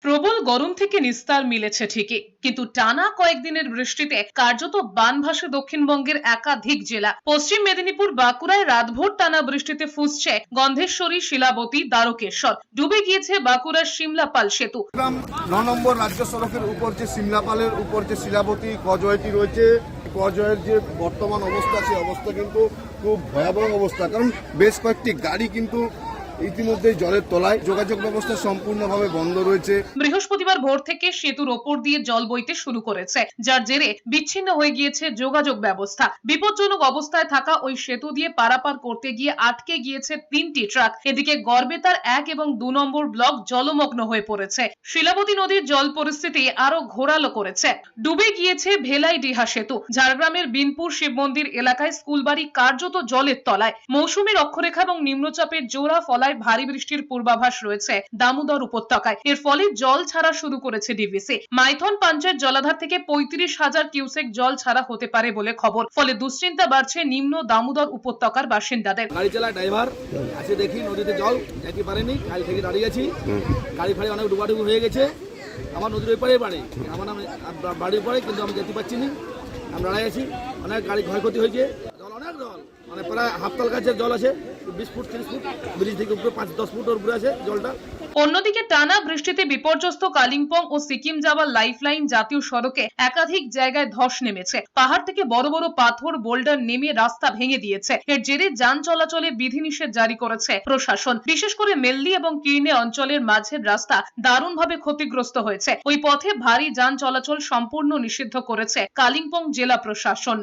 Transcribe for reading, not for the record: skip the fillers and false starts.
প্রবল গরম থেকে নিস্তার মিলেছে ঠিকই, কিন্তু টানা কয়েকদিনের বৃষ্টিতে কার্যত বানভাসে দক্ষিণবঙ্গের একাধিক জেলা। পশ্চিম মেদিনীপুর, বাঁকুড়ায় রাতভর টানা বৃষ্টিতে ফুঁসছে গন্ধেশ্বরী, শিলাবতী, দ্বারকেশ্বর। ডুবে গিয়েছে বাঁকুড়ার সিমলাপাল সেতু। 9 নম্বর রাজ্য সড়কের উপর যে সিমলাপালের উপর যে শিলাবতী কজওয়েটি রয়েছে, কজওয়ের যে বর্তমান অবস্থা, সেই অবস্থা কিন্তু খুব ভয়াবহ অবস্থা। কারণ বেশ কয়েকটি গাড়ি কিন্তু ইতিমধ্যেই জলের তলায়, যোগাযোগ ব্যবস্থা সম্পূর্ণভাবে বন্ধ রয়েছে। বৃহস্পতিবার ভোর থেকে সেতুর ওপর দিয়ে জল বইতে শুরু করেছে, যার জেরে বিচ্ছিন্ন হয়ে গিয়েছে যোগাযোগ ব্যবস্থা। বিপজ্জনক অবস্থায় থাকা ওই সেতু দিয়ে পারাপার করতে গিয়ে আটকে গিয়েছে 3টি ট্রাক। এদিকে গড়বেতার 1 এবং 2 নম্বর ব্লক জলমগ্ন হয়ে পড়েছে। শিলাবতী নদীর জল পরিস্থিতি আরো ঘোরালো করেছে। ডুবে গিয়েছে ভেলাইডিহা সেতু। ঝাড়গ্রামের বিনপুর শিব মন্দির এলাকায় স্কুলবাড়ি কার্যত জলের তলায়। মৌসুমীর অক্ষরেখা এবং নিম্নচাপের জোড়া ফলায় ভারী বৃষ্টির পূর্বাভাস রয়েছে দামোদর উপত্যকায়। এর ফলে জল ছাড়া শুরু করেছে ডিভিসি। মাইথন পঞ্চায়েত জলাধার থেকে 35,000 কিউসেক জল ছাড়া হতে পারে বলে খবর। ফলে দুশ্চিন্তা বাড়ছে নিম্ন দামোদর উপত্যকার বাসিন্দাদের। গাড়ি চালায় ড্রাইভার আছে, দেখি নদীতে জল যেতে পারেনি, কাল থেকে দাঁড়িয়ে আছি। গাড়ি ফাড়ি অনেক ডুবাডুবি হয়ে গেছে। আমার নদীর ওই পারে বাড়ি, আমার বাড়ির পরে, কিন্তু আমি যেতে পারছি না। আমি দাঁড়াই আছি, অনেক গাড়ি ক্ষয়ক্ষতি হয়েছে। জল অনেক জল, মানে প্রায় হাফতাল কাছে জল আছে, 20 ফুট 30 ফুট, ব্রিজ থেকে উপরে 5-10 ফুট উপরে আছে জলটা। অন্যদিকে টানা বৃষ্টিতে বিপর্যস্ত কালিম্পং ও সিকিম যাওয়ার লাইফলাইন জাতীয় সড়কে একাধিক জায়গায় ধস নেমেছে। পাহাড় থেকে বড় বড় পাথর, বোল্ডার নেমে রাস্তা ভেঙে দিয়েছে। এর জেরে যান চলাচলে বিধিনিষেধ জারি করেছে প্রশাসন। বিশেষ করে মেল্লি এবং কির্নে অঞ্চলের মাঝের রাস্তা দারুণভাবে ক্ষতিগ্রস্ত হয়েছে। ওই পথে ভারী যান চলাচল সম্পূর্ণ নিষিদ্ধ করেছে কালিম্পং জেলা প্রশাসন।